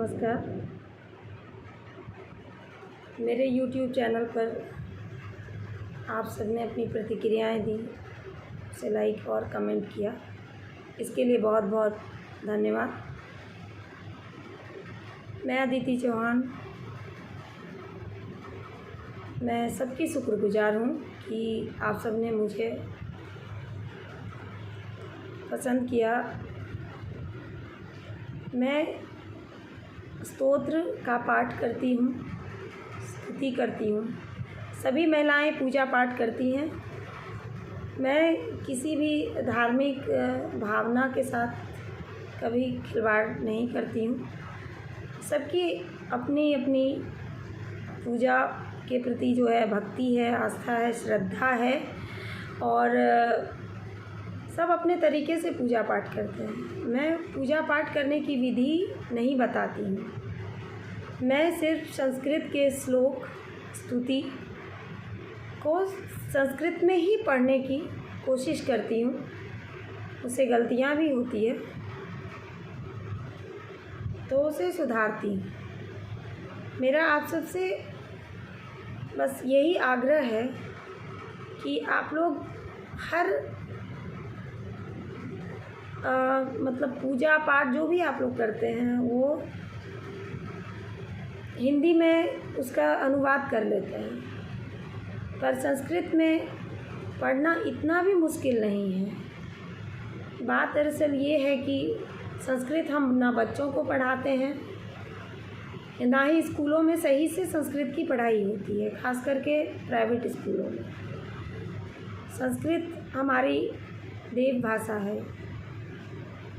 नमस्कार। मेरे YouTube channel पर आप सबने अपनी प्रतिक्रियाएं दी, उसे लाइक और कमेंट किया, इसके लिए बहुत बहुत धन्यवाद। मैं अदिति चौहान, मैं सबकी शुक्रगुजार हूँ कि आप सबने मुझे पसंद किया। मैं स्तोत्र का पाठ करती हूँ, स्तुति करती हूँ। सभी महिलाएं पूजा पाठ करती हैं। मैं किसी भी धार्मिक भावना के साथ कभी खिलवाड़ नहीं करती हूँ। सबकी अपनी अपनी पूजा के प्रति जो है भक्ति है, आस्था है, श्रद्धा है और सब अपने तरीके से पूजा पाठ करते हैं। मैं पूजा पाठ करने की विधि नहीं बताती हूँ। मैं सिर्फ संस्कृत के श्लोक, स्तुति को संस्कृत में ही पढ़ने की कोशिश करती हूँ। उससे गलतियाँ भी होती है तो उसे सुधारती हूँ। मेरा आप सबसे बस यही आग्रह है कि आप लोग हर मतलब पूजा पाठ जो भी आप लोग करते हैं वो हिंदी में उसका अनुवाद कर लेते हैं, पर संस्कृत में पढ़ना इतना भी मुश्किल नहीं है। बात दरअसल ये है कि संस्कृत हम ना बच्चों को पढ़ाते हैं, ना ही स्कूलों में सही से संस्कृत की पढ़ाई होती है, खास करके प्राइवेट स्कूलों में। संस्कृत हमारी देव भाषा है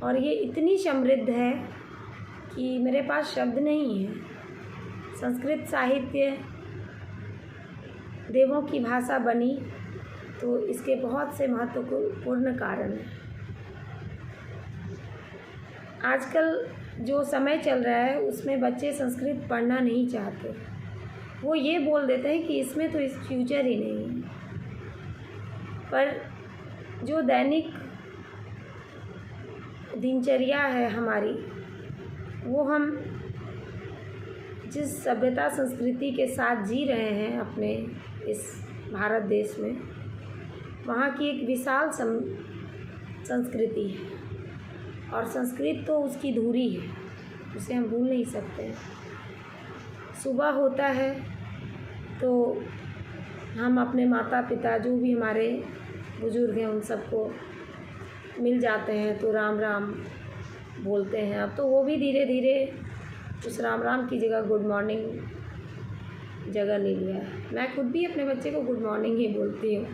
और ये इतनी समृद्ध है कि मेरे पास शब्द नहीं है। संस्कृत साहित्य देवों की भाषा बनी तो इसके बहुत से महत्वपूर्ण कारण हैं। आजकल जो समय चल रहा है उसमें बच्चे संस्कृत पढ़ना नहीं चाहते। वो ये बोल देते हैं कि इसमें तो इस फ्यूचर ही नहीं है। पर जो दैनिक दिनचर्या है हमारी, वो हम जिस सभ्यता संस्कृति के साथ जी रहे हैं अपने इस भारत देश में, वहाँ की एक विशाल संस्कृति है और संस्कृत तो उसकी धुरी है, उसे हम भूल नहीं सकते। सुबह होता है तो हम अपने माता पिता जो भी हमारे बुज़ुर्ग हैं उन सबको मिल जाते हैं तो राम राम बोलते हैं। अब तो वो भी धीरे धीरे उस राम राम की जगह गुड मॉर्निंग जगह ले लिया है। मैं खुद भी अपने बच्चे को गुड मॉर्निंग ही बोलती हूँ,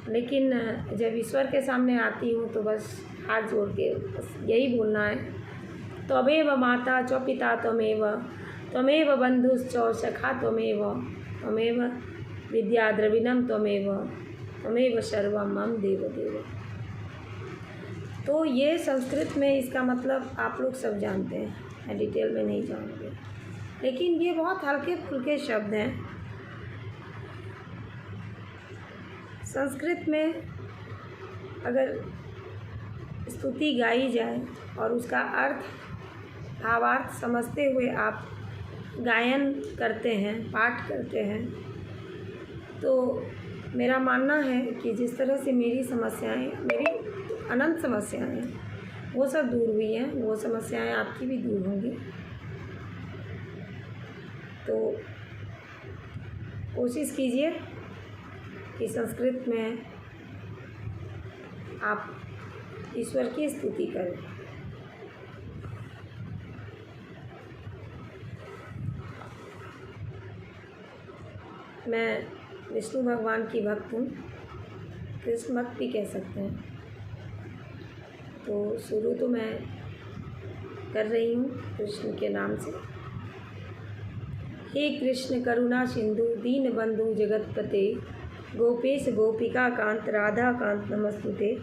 लेकिन जब ईश्वर के सामने आती हूँ तो बस हाथ जोड़ के बस यही बोलना है, त्वमेव माता च पिता त्वमेव बंधुश्च सखा त्वमेव विद्या द्रविणम त्वमेव सर्वं मम देव। तो ये संस्कृत में इसका मतलब आप लोग सब जानते हैं, मैं डिटेल में नहीं जाऊँगी, लेकिन ये बहुत हल्के फुल्के शब्द हैं। संस्कृत में अगर स्तुति गाई जाए और उसका अर्थ भावार्थ समझते हुए आप गायन करते हैं, पाठ करते हैं, तो मेरा मानना है कि जिस तरह से मेरी अनंत समस्याएं हैं वो सब दूर हुई हैं, वो समस्याएं आपकी भी दूर होंगी। तो कोशिश कीजिए कि संस्कृत में आप ईश्वर की स्तुति करें। मैं विष्णु भगवान की भक्त हूँ, कृष्ण भक्त भी कह सकते हैं। तो शुरू तो मैं कर रही हूँ कृष्ण के नाम से। हे कृष्ण करुणा सिंधु दीन बंधु जगतपते गोपेश गोपिका कांत राधा कांत नमस्तुते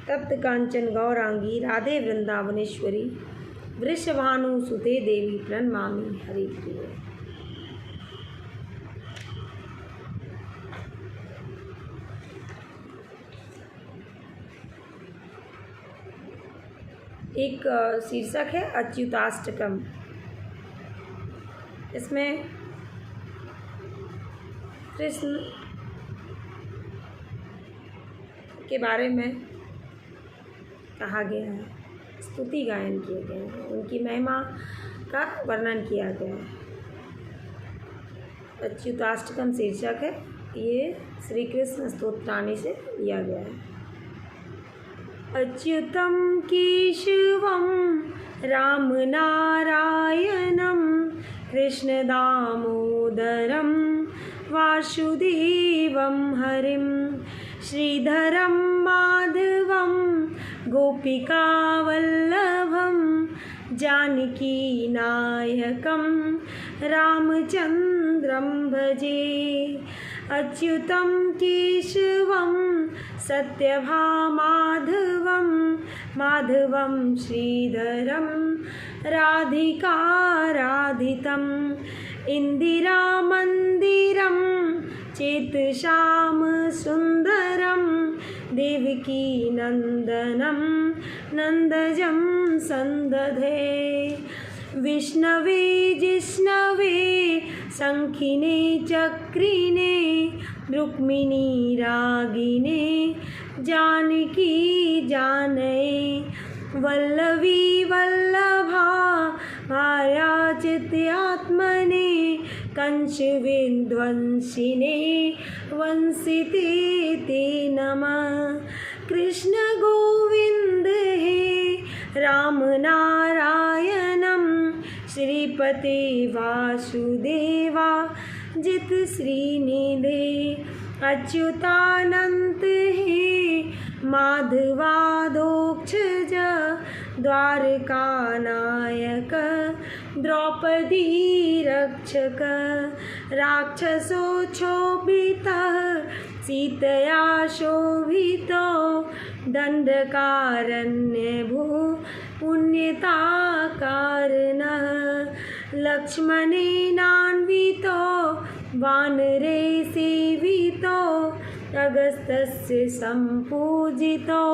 तप्त कांचन गौरांगी राधे वृंदावनेश्वरी वृषभानु सुते देवी प्रणमामि हरिप्रिये। एक शीर्षक है अच्युताष्टकम। इसमें कृष्ण के बारे में कहा गया है, स्तुति गायन किए गए हैं, उनकी महिमा का वर्णन किया गया है। अच्युताष्टकम शीर्षक है, ये श्री कृष्ण स्तोत्राणी से लिया गया है। अच्युतं केशवं राम नारायणं कृष्ण दामोदरं वासुदेवं हरिं श्रीधरं माधवं गोपिकावल्लभं जानकीनायकं रामचन्द्रं भजे। अच्युतं केशवं सत्यभामाधवं माधवं श्रीधरं राधिकाराधितम् इन्दिरामन्दिरं चेतसां सुन्दरं देवकीनन्दनं नन्दजं सन्दधे। विष्णवे जिष्णवे शङ्खिने चक्रिणे रुक्मिणी रागिणे जानकी जानये वल्लवी वल्लभा भार्याचित्यात्मने कंसविध्वंसिने वंसिते ते नमः। कृष्ण गोविंद हे राम नारायणं श्रीपते वासुदेवा जित श्रीनिधे अच्युतानंत हे माधवाधोक्षज द्वारकानायक द्रौपदी रक्षक राक्षसो क्षोभितः सीतया शोभितो दंडकारण्यभू पुण्यताकारणः लक्ष्मणेनान्वितो वानरे सेवितो अगस्त्यस्य सम्पूजितो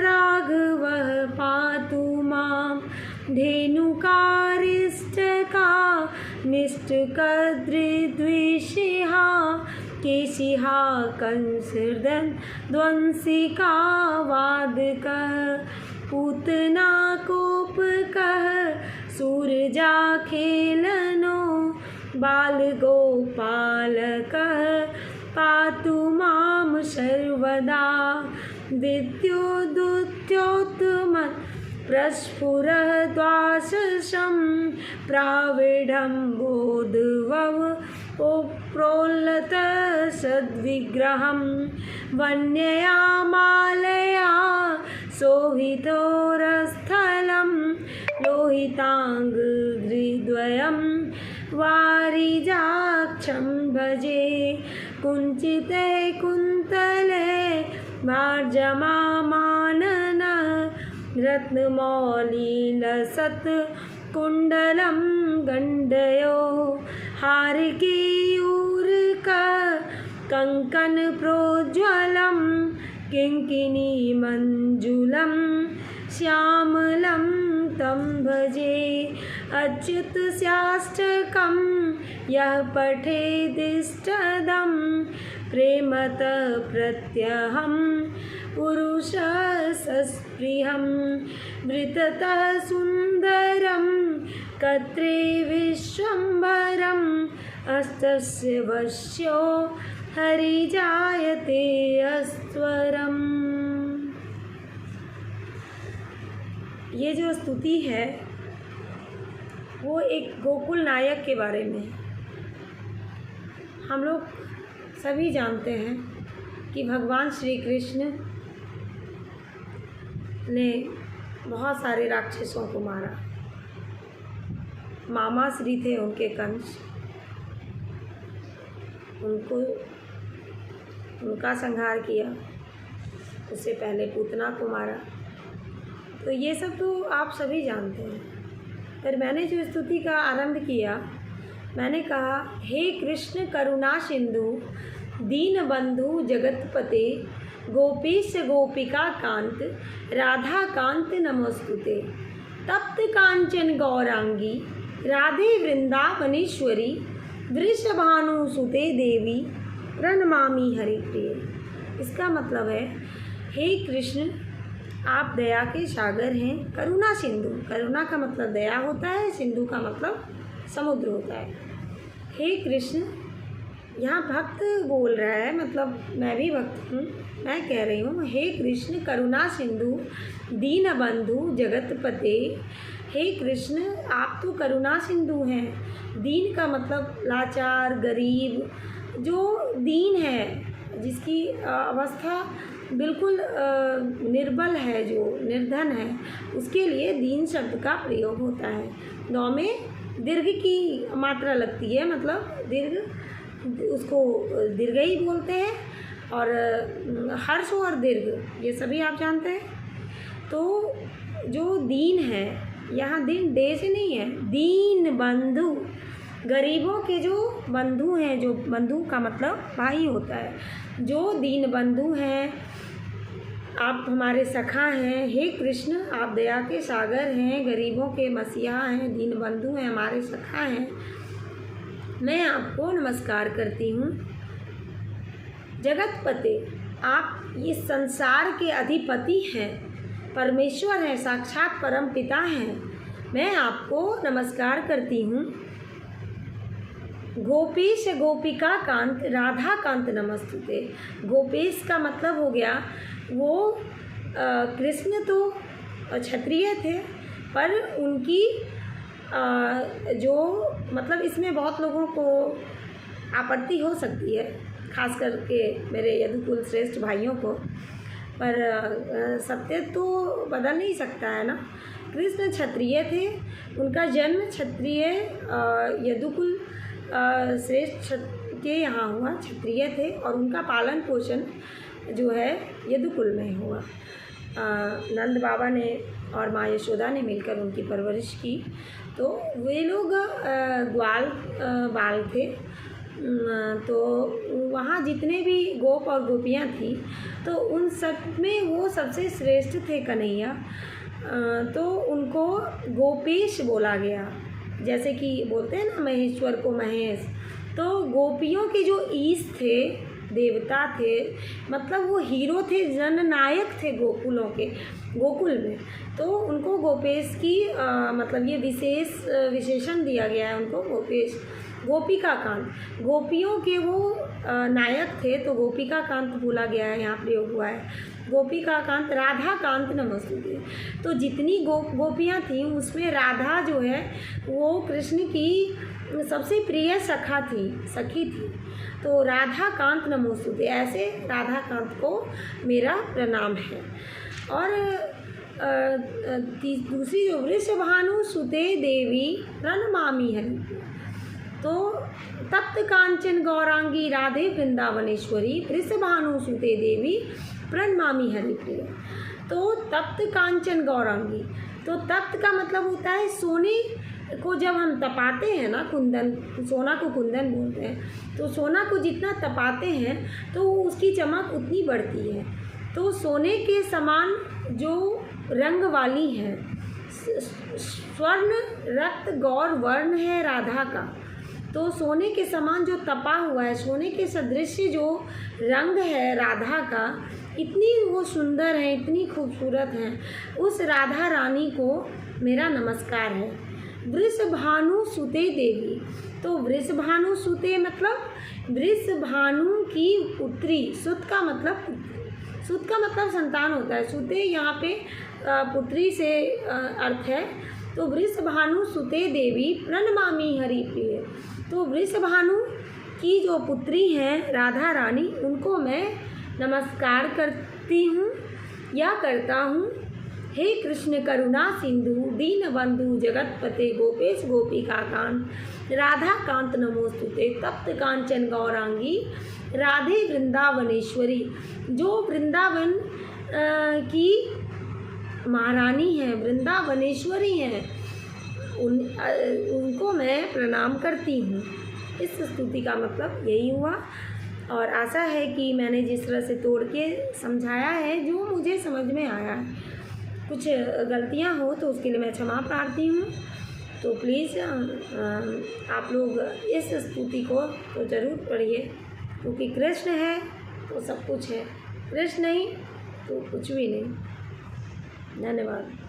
राघवः पातु मां धेनुकारिष्टका निष्ठुकद्विद्वेषिः केशिः कंसर्दन ध्वंसिका वादकः पूतना कोपकः सूरजाखेलनो बालगोपालकः पातु मां सर्वदा विद्युदुत्योत्तमत् प्रस्फुरः द्वाशशं प्राविडम्बोद्भव प्रोल्लतः सद्विग्रहं वन्यया मालया शोभितोरस्थलं लोहिताङ्गद्वयं वारिजाक्षं भजे कुञ्चिते कुन्तले मार्जमामानन रत्नमौलिलसत् कुण्डलं गण्डयो हारकेयूरक कङ्कणप्रोज्ज्वलं किङ्किणीमञ्जुलं श्यामलं तं भजे। अच्युतस्याष्टकं यः पठेदिष्टदं प्रेमतः प्रत्यहं पुरुषसस्पृहं वृत्ततः सुन्दरं कत्रे विश्वम्भरम् अस्तस्य वश्यो हरिजायते अस्वरम्। ये जो स्तुति है वो एक गोकुल नायक के बारे में। हम लोग सभी जानते हैं कि भगवान श्री कृष्ण ने बहुत सारे राक्षसों को मारा। मामा श्री थे उनके कंस, उनका संहार किया। उससे पहले पूतना को मारा। तो ये सब तो आप सभी जानते हैं। पर मैंने जो स्तुति का आरंभ किया, मैंने कहा, हे कृष्ण करुणा सिंधु दीन बंधु जगतपते गोपीश गोपिका कांत राधा कांत नमोस्तुते। तप्त कांचन गौरांगी राधे वृंदावनेश्वरी वृषभानुसुते देवी प्रणमामि हरिप्रिय। इसका मतलब है, हे कृष्ण, आप दया के सागर हैं, करुणा सिंधु। करुणा का मतलब दया होता है, सिंधु का मतलब समुद्र होता है। हे कृष्ण, यहाँ भक्त बोल रहा है, मतलब मैं भी भक्त हूँ, मैं कह रही हूँ, हे कृष्ण करुणा सिंधु दीन बंधु जगतपते। हे कृष्ण, आप तो करुणा सिंधु हैं। दीन का मतलब लाचार, गरीब, जो दीन है, जिसकी अवस्था बिल्कुल निर्बल है, जो निर्धन है, उसके लिए दीन शब्द का प्रयोग होता है। नौ में दीर्घ की मात्रा लगती है, मतलब दीर्घ, उसको दीर्घ ही बोलते हैं। और हर्ष और दीर्घ ये सभी आप जानते हैं। तो जो दीन है, यहाँ दीन डे से नहीं है, दीन बंधु, गरीबों के जो बंधु हैं, जो बंधु का मतलब भाई होता है, जो दीन बंधु हैं, आप हमारे सखा हैं। हे कृष्ण, आप दया के सागर हैं, गरीबों के मसीहा हैं, दीन बंधु हैं, हमारे सखा हैं। मैं आपको नमस्कार करती हूँ। जगतपते, आप इस संसार के अधिपति हैं, परमेश्वर हैं, साक्षात परम पिता हैं। मैं आपको नमस्कार करती हूँ। गोपीश गोपिका कांत राधा कांत नमस्तुते। गोपेश का मतलब हो गया, वो कृष्ण तो क्षत्रिय थे, पर उनकी जो मतलब, इसमें बहुत लोगों को आपत्ति हो सकती है, खास करके मेरे यदुकुल श्रेष्ठ भाइयों को, पर सत्य तो बदल नहीं सकता है ना। कृष्ण क्षत्रिय थे, उनका जन्म क्षत्रिय यदुकुल श्रेष्ठ के यहाँ हुआ, क्षत्रिय थे, और उनका पालन पोषण जो है यदुकुल में हुआ। नंद बाबा ने और माँ यशोदा ने मिलकर उनकी परवरिश की। तो वे लोग ग्वाल बाल थे। तो वहाँ जितने भी गोप और गोपियाँ थीं, तो उन सब में वो सबसे श्रेष्ठ थे कन्हैया। तो उनको गोपेश बोला गया, जैसे कि बोलते हैं ना महेश्वर को महेश। तो गोपियों के जो ईश थे, देवता थे, मतलब वो हीरो थे, जननायक थे गोकुलों के, गोकुल में। तो उनको गोपेश की मतलब ये विशेषण दिया गया है उनको, गोपेश। गोपिका कांत, गोपियों के वो नायक थे, तो गोपिका कांत बोला गया है, यहाँ प्रयोग हुआ है। गोपिका कांत राधा कांत नमस्तुते। तो जितनी गोपियाँ थीं, उसमें राधा जो है वो कृष्ण की सबसे प्रिय सखी थी। तो राधा कांत नमोस्तुते, ऐसे राधा कांत को मेरा प्रणाम है। और दूसरी जो वृषभानुसुते देवी प्रणमामि हरि। तो तप्त कांचन गौरांगी राधे वृंदावनेश्वरी वृषभानुसुते देवी प्रणमामि हरिप्रिय। तो तप्त कांचन गौरांगी, तो तप्त का मतलब होता है सोने को जब हम तपाते हैं ना, कुंदन, सोना को कुंदन बोलते हैं। तो सोना को जितना तपाते हैं तो उसकी चमक उतनी बढ़ती है। तो सोने के समान जो रंग वाली है, स्वर्ण रक्त गौर वर्ण है राधा का। तो सोने के समान जो तपा हुआ है, सोने के सदृश जो रंग है राधा का, इतनी वो सुंदर है, इतनी खूबसूरत है। उस राधा रानी को मेरा नमस्कार है। वृषभानुसुते देवी, तो वृषभानुसुते मतलब वृषभानु की पुत्री। सुत का मतलब संतान होता है। सुते यहाँ पे पुत्री से अर्थ है। तो वृषभानुसुते देवी प्रणमामि हरिप्रिय। तो वृषभानु की जो पुत्री हैं राधा रानी, उनको मैं नमस्कार करती हूँ या करता हूँ। हे कृष्ण करुणा सिंधु दीन बंधु जगतपते गोपेश गोपिका कांत राधा कांत नमोस्तुते। तप्त कांचन गौरांगी राधे वृंदावनेश्वरी, जो वृंदावन की महारानी हैं, वृंदावनेश्वरी हैं, उनको मैं प्रणाम करती हूँ। इस स्तुति का मतलब यही हुआ। और आशा है कि मैंने जिस तरह से तोड़ के समझाया है, जो मुझे समझ में आया, कुछ गलतियां हो तो उसके लिए मैं क्षमा प्रार्थी हूँ। तो प्लीज़ आप लोग इस स्तुति को तो ज़रूर पढ़िए, क्योंकि कृष्ण है तो सब कुछ है, कृष्ण नहीं तो कुछ भी नहीं। धन्यवाद।